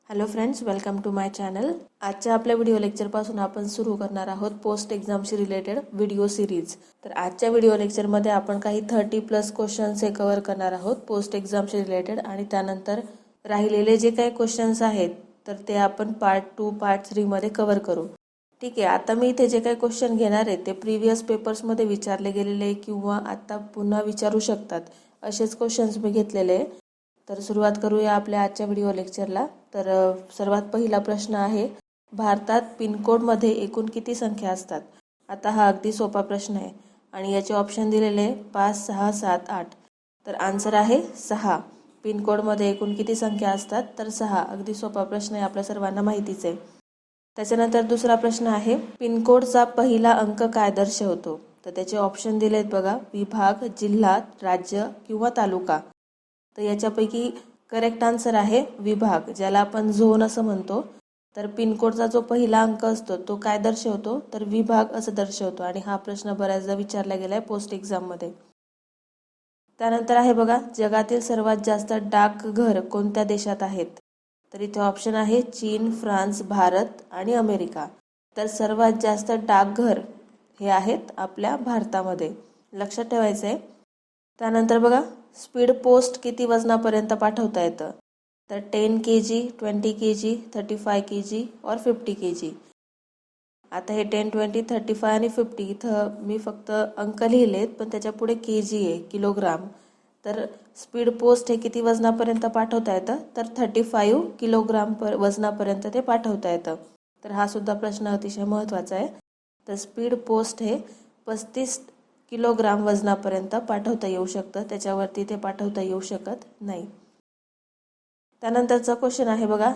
Hello friends, welcome to my channel. आजच्या आपल्या video लेक्चरपासून आपण सुरू करणार आहोत पोस्ट एक्झामशी रिलेटेड व्हिडिओ सिरीज. तर आजच्या व्हिडिओ लेक्चरमध्ये आपण काही 30+ क्वेश्चन्स हे कव्हर करणार आहोत पोस्ट एक्झामशी रिलेटेड, आणि त्यानंतर राहिलेले जे काही क्वेश्चन्स आहेत तर ते आपण पार्ट 2 पार्ट 3 मध्ये कव्हर करू. ठीक आहे. आता मी इथे जे काही क्वेश्चन घेणार आहे ते प्रिव्हियस पेपर्समध्ये विचारले गेलेले किंवा आता पुन्हा विचारू शकतात असेच क्वेश्चन्स मी घेतलेले. तर सुरुवात करूया आपल्या आजच्या व्हिडिओ लेक्चरला. तर सर्वात पहिला प्रश्न आहे, भारतात पिनकोडमध्ये एकूण किती संख्या असतात? आता हा अगदी सोपा प्रश्न आहे आणि याचे ऑप्शन दिलेले 5, 6, 7, 8. तर आन्सर आहे 6. पिनकोडमध्ये एकूण किती संख्या असतात? तर 6. अगदी सोपा प्रश्न आहे, आपल्या सर्वांना माहितीच आहे. त्याच्यानंतर दुसरा प्रश्न आहे, पिनकोडचा पहिला अंक काय दर्शवतो? तर त्याचे ऑप्शन दिलेत बघा, विभाग, जिल्हा, राज्य किंवा तालुका. तर याच्यापैकी करेक्ट आन्सर आहे विभाग, ज्याला आपण झोन असं म्हणतो. तर पिनकोडचा जो पहिला अंक असतो तो काय दर्शवतो? तर विभाग असं दर्शवतो, आणि हा प्रश्न बऱ्याचदा विचारला गेला आहे पोस्ट एक्झाममध्ये. त्यानंतर आहे बघा, जगातील सर्वात जास्त डाकघर कोणत्या देशात आहेत? तर इथे ऑप्शन आहे चीन, फ्रान्स, भारत आणि अमेरिका. तर सर्वात जास्त डाकघर हे आहेत आपल्या भारतामध्ये, लक्षात ठेवायचं आहे. त्यानंतर बघा, स्पीड पोस्ट किती वजनापर्यंत पाठवता येतं? तर 10 kg, 20 kg, 35 kg और 50 kg. आता हे 10, 20, 35 आणि 50 इथं मी फक्त अंक लिहिलेत, पण त्याच्या पुढे kg आहे, किलोग्राम. तर स्पीड पोस्ट हे किती वजनापर्यंत पाठवता येतं? तर 35 किलोग्राम वजनापर्यंत ते पाठवता येतं. तर हा सुद्धा प्रश्न अतिशय महत्त्वाचा आहे. तर स्पीड पोस्ट हे 35 किलोग्राम वजनापर्यंत पाठवता येऊ शकतं, त्याच्यावरती ते पाठवता येऊ शकत नाही. त्यानंतरचा क्वेश्चन आहे बघा,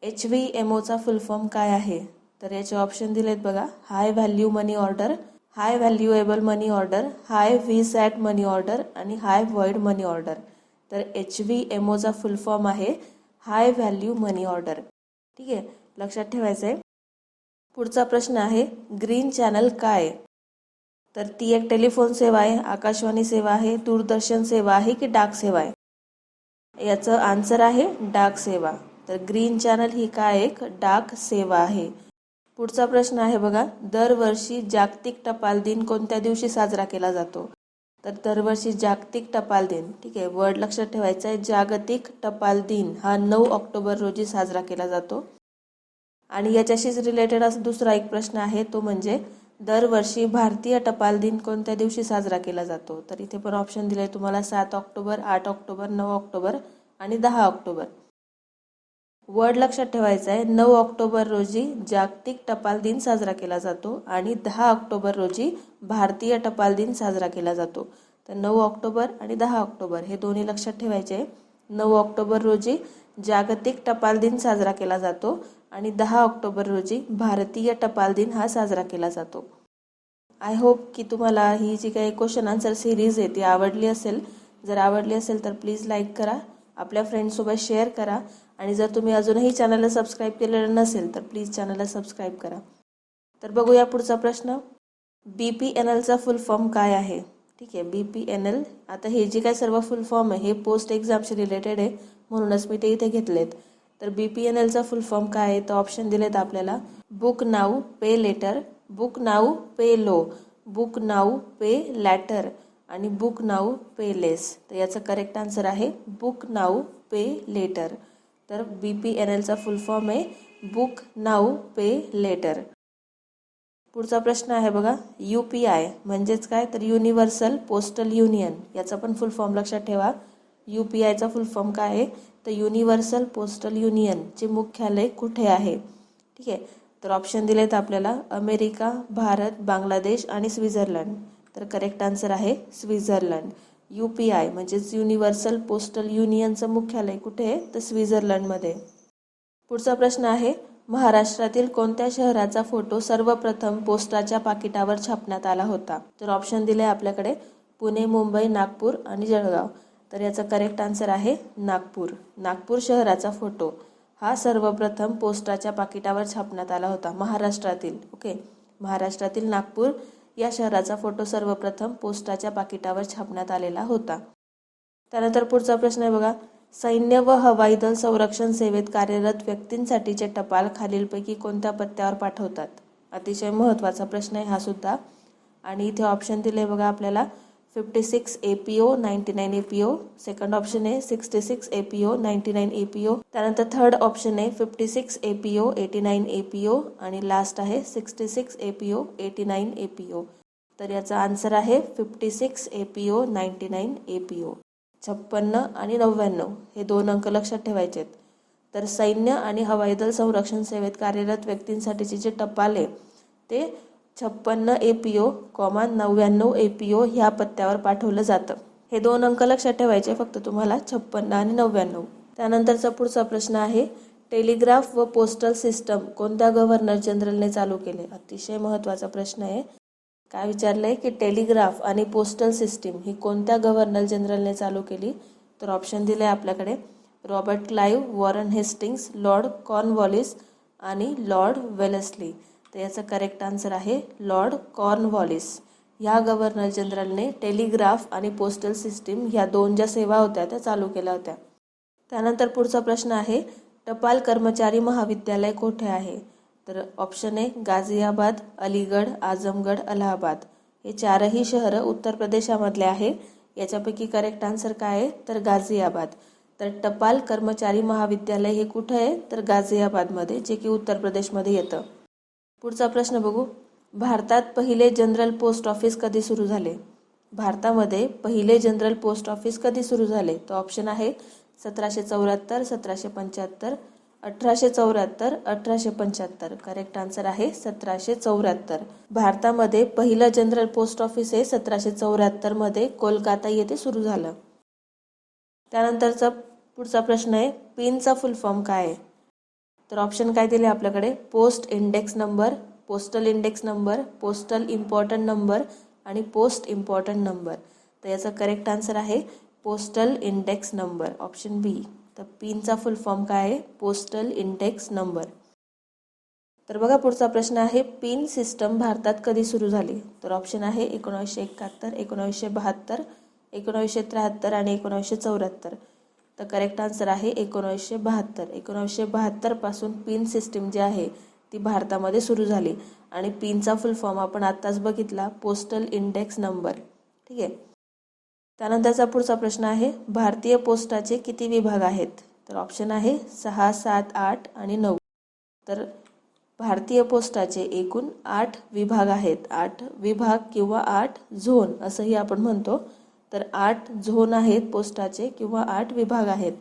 HVMOचा फुल फॉर्म काय आहे? तर याचे ऑप्शन दिलेत बघा, हाय व्हॅल्यू मनी ऑर्डर, हाय व्हॅल्युएबल मनी ऑर्डर, हाय व्हीसॅट मनी ऑर्डर आणि हाय व्हॉइड मनी ऑर्डर. तर HVMOचा फुल फॉर्म आहे हाय व्हॅल्यू मनी ऑर्डर. ठीक आहे, लक्षात ठेवायचं आहे. पुढचा प्रश्न आहे, ग्रीन चॅनल काय? तर ती एक टेलिफोन सेवा आहे, आकाशवाणी सेवा आहे, दूरदर्शन सेवा आहे की डाक सेवा आहे? याचं आन्सर आहे डाक सेवा. तर ग्रीन चॅनल ही काय एक डाक सेवा आहे. पुढचा प्रश्न आहे बघा, दरवर्षी जागतिक टपाल दिन कोणत्या दिवशी साजरा केला जातो? तर दरवर्षी जागतिक टपाल दिन, ठीक आहे, वर्ड लक्षात ठेवायचा आहे, जागतिक टपाल दिन हा 9 ऑक्टोबर रोजी साजरा केला जातो. आणि याच्याशीच रिलेटेड असा दुसरा एक प्रश्न आहे, तो म्हणजे दरवर्षी भारतीय टपाल दिन कोणत्या दिवशी साजरा केला जातो? तर इथे पण ऑप्शन दिले तुम्हाला, 7 ऑक्टोबर, 8 ऑक्टोबर, 9 ऑक्टोबर आणि 10 ऑक्टोबर. वर्ड लक्षात ठेवायचा आहे, 9 ऑक्टोबर रोजी जागतिक टपाल दिन साजरा केला जातो आणि 10 ऑक्टोबर रोजी भारतीय टपाल दिन साजरा केला जातो. तर 9 ऑक्टोबर आणि 10 ऑक्टोबर हे दोन्ही लक्षात ठेवायचे. 9 ऑक्टोबर रोजी जागतिक टपाल दिन साजरा केला जातो आणि 10 ऑक्टोबर रोजी भारतीय टपाल दिन हा साजरा केला जातो. आय होप की तुम्हाला ही जी काही क्वेश्चन आन्सर सिरीज आहे ती आवडली असेल. जर आवडली असेल तर प्लीज लाईक करा, आपल्या फ्रेंड्ससोबत शेअर करा, आणि जर तुम्ही अजूनही चॅनलला सबस्क्राईब केलेलं नसेल तर प्लीज चॅनलला सबस्क्राईब करा. तर बघूया पुढचा प्रश्न, BPNLचा फुल फॉर्म काय आहे? ठीक आहे, BPNL. आता हे जे काही सर्व फुल फॉर्म आहे हे पोस्ट एक्झामशी रिलेटेड आहे, म्हणूनच मी ते इथे घेतलेत. तर BPNLचा फुल फॉर्म काय आहे? तर ऑप्शन दिलेत आपल्याला, बुक नाऊ पे लेटर, बुक नाऊ पे लो, बुक नाऊ पे लॅटर आणि बुक नाऊ पे लेस. तर याचं करेक्ट आन्सर आहे बुक नाऊ पे लेटर. तर BPNLचा फुल फॉर्म आहे बुक नाऊ पे लेटर. पुढचा प्रश्न आहे बघा, UPI म्हणजेच काय? तर युनिव्हर्सल पोस्टल युनियन. याचा पण फुल फॉर्म लक्षात ठेवा. UPIचा फुल फॉर्म काय आहे? तर युनिव्हर्सल पोस्टल युनियनचे मुख्यालय कुठे आहे? ठीक आहे, तर ऑप्शन दिलेत आपल्याला, अमेरिका, भारत, बांगलादेश आणि स्वित्झर्लंड. तर करेक्ट आन्सर आहे स्वित्झर्लंड. UPI म्हणजेच युनिव्हर्सल पोस्टल युनियनचं मुख्यालय कुठे आहे? तर स्वित्झर्लंडमध्ये. पुढचा प्रश्न आहे, महाराष्ट्रातील कोणत्या शहराचा फोटो सर्वप्रथम पोस्टाच्या पाकिटावर छापण्यात आला होता? तर ऑप्शन दिले आपल्याकडे, पुणे, मुंबई, नागपूर आणि जळगाव. तर याचा करेक्ट आन्सर आहे नागपूर. नागपूर शहराचा फोटो हा सर्वप्रथम पोस्टाच्या पाकिटावर छापण्यात आला होता महाराष्ट्रातील. ओके, महाराष्ट्रातील नागपूर या शहराचा फोटो सर्वप्रथम पोस्टाच्या पाकिटावर छापण्यात आलेला होता. त्यानंतर पुढचा प्रश्न आहे बघा, सैन्य व हवाई दल संरक्षण सेवेत कार्यरत व्यक्तींसाठीचे टपाल खालीलपैकी कोणत्या पत्त्यावर पाठवतात? अतिशय महत्त्वाचा प्रश्न आहे हा सुद्धा. आणि इथे ऑप्शन दिले बघा आपल्याला 56 APO 99 APO. सेकंड ऑप्शन आहे 66 APO 99 APO. त्यानंतर थर्ड ऑप्शन आहे 56 APO 89 APO आणि लास्ट आहे 66 APO 89 APO. तर याचा आन्सर आहे 56 APO 99 APO. 56 आणि 99 हे दोन अंक लक्षात ठेवायचे आहेत. तर सैन्य आणि हवाई दल संरक्षण सेवेत कार्यरत व्यक्तींसाठीचे जे टपाल आहे ते 56 APO, 99 APO ह्या पत्त्यावर पाठवलं जातं. हे दोन अंक लक्षात ठेवायचे फक्त तुम्हाला 56 आणि 99. त्यानंतरचा पुढचा प्रश्न आहे टेलिग्राफ व पोस्टल सिस्टम कोणत्या गव्हर्नर जनरलने चालू केले? अतिशय महत्त्वाचा प्रश्न आहे. काय विचारलंय की टेलिग्राफ आणि पोस्टल सिस्टीम ही कोणत्या गव्हर्नर जनरलने चालू केली? तर ऑप्शन दिले आपल्याकडे Robert Clive, Warren Hastings, Lord Cornwallis आणि लॉर्ड वेलेस्ली. तर याचं करेक्ट आन्सर आहे लॉर्ड कॉर्नवॉलिस. ह्या गव्हर्नर जनरलने टेलिग्राफ आणि पोस्टल सिस्टीम ह्या दोन ज्या सेवा होत्या त्या चालू केल्या होत्या. त्यानंतर पुढचा प्रश्न आहे टपाल कर्मचारी महाविद्यालय कोठे आहे? तर ऑप्शन आहे गाझियाबाद, अलीगढ, आझमगढ, अलाहाबाद. हे चारही शहरं उत्तर प्रदेशामधले आहे. याच्यापैकी करेक्ट आन्सर काय आहे? तर गाझियाबाद. तर टपाल कर्मचारी महाविद्यालय हे कुठं आहे? तर गाझियाबादमध्ये, जे की उत्तर प्रदेशमध्ये येतं. पुढचा प्रश्न बघू. भारतात पहिले जनरल पोस्ट ऑफिस कधी सुरू झाले? भारतामध्ये पहिले जनरल पोस्ट ऑफिस कधी सुरू झाले? तर ऑप्शन आहे 1774, 1775, 1874, 1875. करेक्ट आन्सर आहे 1774. भारतामध्ये पहिलं जनरल पोस्ट ऑफिस हे 1774 मध्ये कोलकाता येथे सुरू झालं. त्यानंतरचा पुढचा प्रश्न आहे पिनचा फुल फॉर्म काय आहे? तर ऑप्शन काय दिले आपल्याकडे post index number, postal index number, postal important number आणि पोस्ट इम्पॉर्टंट नंबर. तर याचा करेक्ट आन्सर आहे पोस्टल इंडेक्स नंबर, ऑप्शन बी. तर पिनचा फुल फॉर्म काय आहे? Postal index number. तर बघा पुढचा प्रश्न आहे पिन सिस्टम भारतात कधी सुरू झाली? तर ऑप्शन आहे 1971, 1972, 1973 आणि 1974. तर करेक्ट आन्सर आहे 1972. 1972 पासून पिन सिस्टीम जी आहे ती भारतामध्ये सुरू झाली आणि पिनचा फुल फॉर्म आपण आत्ताच बघितला पोस्टल इंडेक्स नंबर. ठीक आहे. त्यानंतरचा पुढचा प्रश्न आहे भारतीय पोस्टाचे किती विभाग आहेत? तर ऑप्शन आहे 6, 7, 8 आणि 9. तर भारतीय पोस्टाचे एकूण 8 विभाग आहेत. 8 विभाग किंवा 8 झोन असंही आपण म्हणतो. तर 8 झोन आहेत पोस्टाचे किंवा 8 विभाग आहेत.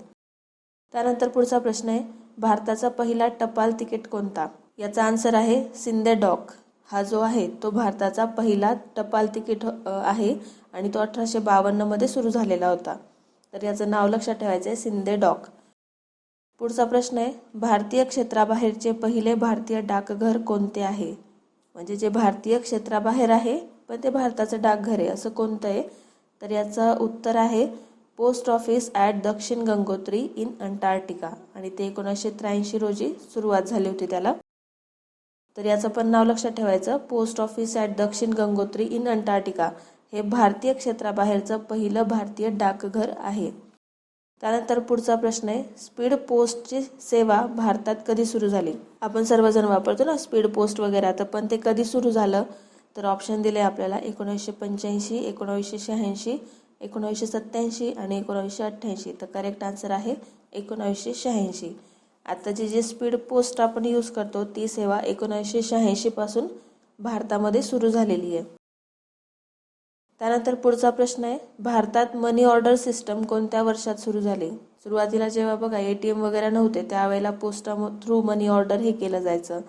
त्यानंतर पुढचा प्रश्न आहे भारताचा पहिला टपाल तिकीट कोणता? याचा आन्सर आहे सिंधे डॉक. हा जो आहे तो भारताचा पहिला टपाल तिकीट आहे आणि तो 1852 मध्ये सुरू झालेला होता. तर याचं नाव लक्षात ठेवायचं आहे सिंधे डॉक. पुढचा प्रश्न आहे भारतीय क्षेत्राबाहेरचे पहिले भारतीय डाकघर कोणते आहे? म्हणजे जे भारतीय क्षेत्राबाहेर आहे पण ते भारताचं डाकघर आहे असं कोणतं आहे? तर याचं उत्तर आहे पोस्ट ऑफिस ॲट दक्षिण गंगोत्री इन अंटार्क्टिका आणि ते 1983 रोजी सुरुवात झाली होती त्याला. तर याचं पण नाव लक्षात ठेवायचं पोस्ट ऑफिस ॲट दक्षिण गंगोत्री इन अंटार्क्टिका हे भारतीय क्षेत्राबाहेरचं पहिलं भारतीय डाकघर आहे. त्यानंतर पुढचा प्रश्न आहे स्पीड पोस्टची सेवा भारतात कधी सुरू झाली? आपण सर्वजण वापरतो ना स्पीड पोस्ट वगैरे, तर पण ते कधी सुरू झालं? तर ऑप्शन दिले आपल्याला 1985, 1986, 1987 आणि 1988. तर करेक्ट आन्सर आहे 1986. आताची जी स्पीड पोस्ट आपण यूज करतो ती सेवा 1986 पासून भारतामध्ये सुरू झालेली आहे. त्यानंतर पुढचा प्रश्न आहे भारतात मनी ऑर्डर सिस्टम कोणत्या वर्षात सुरू झाली? सुरुवातीला जेव्हा बघा ATM वगैरे नव्हते त्यावेळेला पोस्ट थ्रू मनी ऑर्डर हे केलं जायचं.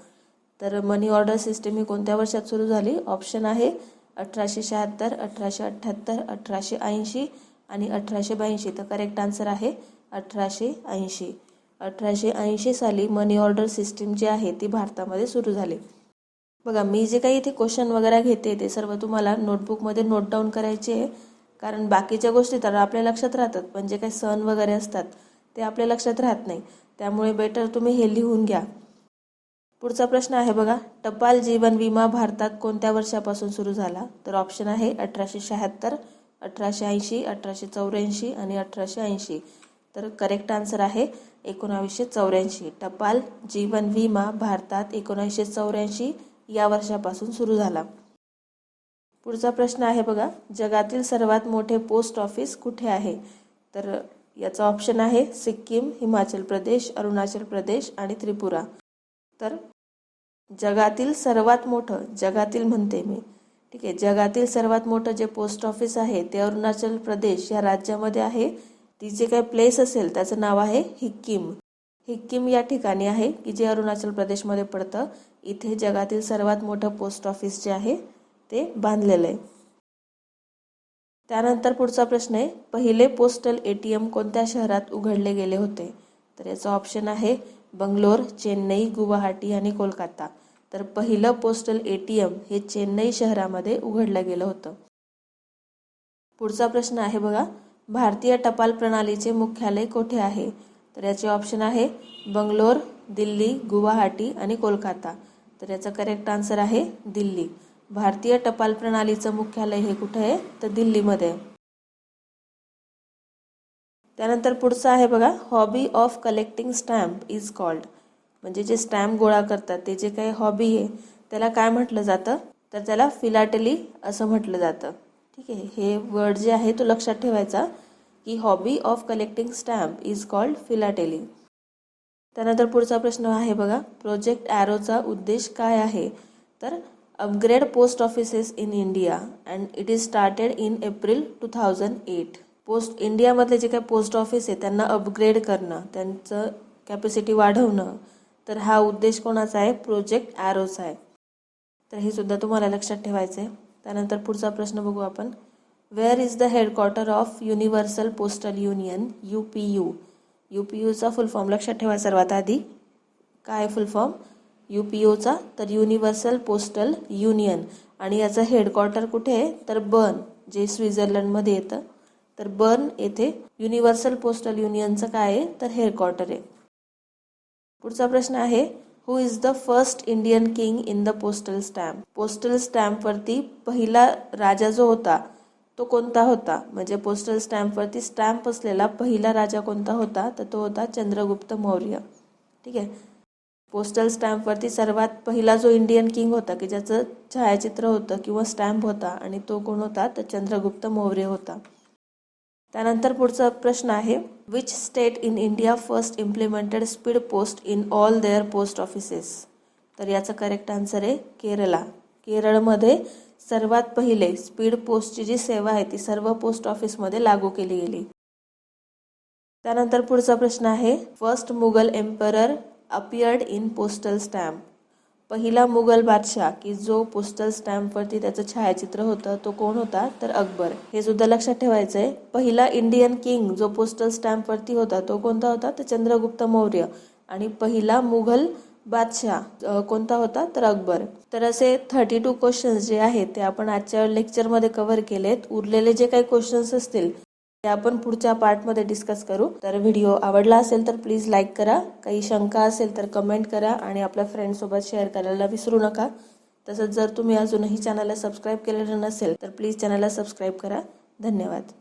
तर मनी ऑर्डर सिस्टम ही कोणत्या वर्षात सुरू झाली? ऑप्शन आहे 1876, 1878, 1880 आणि 1882. तर करेक्ट आन्सर आहे 1880. 1880 साली मनी ऑर्डर सिस्टीम जी आहे ती भारतामध्ये सुरू झाली. बघा मी जे काही इथे क्वेश्चन वगैरे घेते ते सर्व तुम्हाला नोटबुकमध्ये नोट डाऊन करायचे आहे, कारण बाकीच्या गोष्टी तर आपल्या लक्षात राहतात पण जे काही सण वगैरे असतात ते आपल्या लक्षात राहत नाही. त्यामुळे बेटर तुम्ही हे लिहून घ्या. पुढचा प्रश्न आहे बघा टपाल जीवन विमा भारतात कोणत्या वर्षापासून सुरू झाला? तर ऑप्शन आहे 1876, 1880, 1884 आणि 1880. तर करेक्ट आन्सर आहे 1984. टपाल जीवन विमा भारतात 1984 या वर्षापासून सुरू झाला. पुढचा प्रश्न आहे बघा, जगातील सर्वात मोठे पोस्ट ऑफिस कुठे आहे? तर याचा ऑप्शन आहे सिक्कीम, हिमाचल प्रदेश, अरुणाचल प्रदेश आणि त्रिपुरा. तर जगातील सर्वात मोठं, जगातील म्हणते मी, ठीक आहे, जगातील सर्वात मोठं जे पोस्ट ऑफिस आहे ते अरुणाचल प्रदेश या राज्यामध्ये आहे. ती जे काही प्लेस असेल त्याचं नाव आहे हिक्कीम. हिक्कीम या ठिकाणी आहे की जे अरुणाचल प्रदेशमध्ये पडतं. इथे जगातील सर्वात मोठं पोस्ट ऑफिस जे आहे ते बांधलेलं आहे. त्यानंतर पुढचा प्रश्न आहे, पहिले पोस्टल ATM कोणत्या शहरात उघडले गेले होते? तर याचा ऑप्शन आहे बंगलोर, चेन्नई, गुवाहाटी आणि कोलकाता. तर पहिलं पोस्टल ATM हे चेन्नई शहरामध्ये उघडलं गेलं होतं. पुढचा प्रश्न आहे बघा, भारतीय टपाल प्रणालीचे मुख्यालय कोठे आहे? तर याचे ऑप्शन आहे बंगलोर, दिल्ली, गुवाहाटी आणि कोलकाता. तर याचा करेक्ट आन्सर आहे दिल्ली. भारतीय टपाल प्रणालीचं मुख्यालय हे कुठे आहे? तर दिल्लीमध्ये. त्यानंतर पुढचं आहे बघा, hobby of collecting stamp is called. म्हणजे जे स्टॅम्प गोळा करतात ते जे काही हॉबी आहे त्याला काय म्हटलं जातं? तर त्याला फिलाटेली असं म्हटलं जातं. ठीक आहे, हे वर्ड जे आहे तो लक्षात ठेवायचा की hobby of collecting stamp is called philately. त्यानंतर पुढचा प्रश्न आहे बघा, प्रोजेक्ट ॲरोचा उद्देश काय आहे? तर upgrade post offices in India and it is started in April 2008. Post इंडियामधले जे काही पोस्ट ऑफिस आहे त्यांना अपग्रेड करणं, त्यांचं कॅपॅसिटी वाढवणं. तर हा उद्देश कोणाचा आहे? प्रोजेक्ट ॲरोचा आहे. तर हे सुद्धा तुम्हाला लक्षात ठेवायचं आहे. त्यानंतर पुढचा प्रश्न बघू आपण, where is the headquarter of universal postal union UPU? UPUचा फुल फॉर्म लक्षात ठेवा सर्वात आधी. काय फुल फॉर्म UPUचा? तर युनिव्हर्सल पोस्टल युनियन. आणि याचं हेडक्वार्टर कुठे आहे? तर बर्न, जे स्वित्झर्लंडमध्ये येतं. तर बर्न येथे युनिव्हर्सल पोस्टल युनियनचं काय आहे? तर हेडक्वार्टर आहे. पुढचा प्रश्न आहे, who is the first Indian king in the postal stamp? Postal स्टॅम्पवरती पहिला राजा जो होता तो कोणता होता? म्हणजे पोस्टल स्टॅम्पवरती स्टॅम्प असलेला पहिला राजा कोणता होता? तर तो होता चंद्रगुप्त मौर्य. ठीक आहे, पोस्टल स्टॅम्पवरती सर्वात पहिला जो इंडियन किंग होता की ज्याचं छायाचित्र होतं किंवा स्टॅम्प होता आणि तो कोण होता? तर चंद्रगुप्त मौर्य होता. त्यानंतर पुढचा प्रश्न आहे, which state in India first implemented speed post in all their post offices? तर याचा करेक्ट आन्सर आहे केरला. केरळमध्ये सर्वात पहिले स्पीड पोस्टची जी सेवा आहे ती सर्व पोस्ट ऑफिसमध्ये लागू केली गेली. त्यानंतर पुढचा प्रश्न आहे, first Mughal emperor appeared in postal stamp. पहिला मुघल बादशाह की जो पोस्टल स्टॅम्पवरती त्याचं छायाचित्र होतं तो कोण होता? तर अकबर. हे सुद्धा लक्षात ठेवायचं आहे. पहिला इंडियन किंग जो पोस्टल स्टॅम्पवरती होता तो कोणता होता? तर चंद्रगुप्त मौर्य. आणि पहिला मुघल बादशाह कोणता होता? तर अकबर. तर असे 32 क्वेश्चन्स जे आहेत ते आपण आजच्या लेक्चरमध्ये कव्हर केलेत. उरलेले जे काही क्वेश्चन्स असतील ते आपण पुढच्या पार्टमध्ये डिस्कस करू. तर व्हिडिओ आवडला असेल तर प्लीज लाईक करा. काही शंका असेल तर कमेंट करा आणि आपल्या फ्रेंड्ससोबत शेअर करायला विसरू नका. तसंच जर तुम्ही अजूनही चॅनलला सबस्क्राईब केलेलं नसेल तर प्लीज चॅनलला सबस्क्राईब करा. धन्यवाद.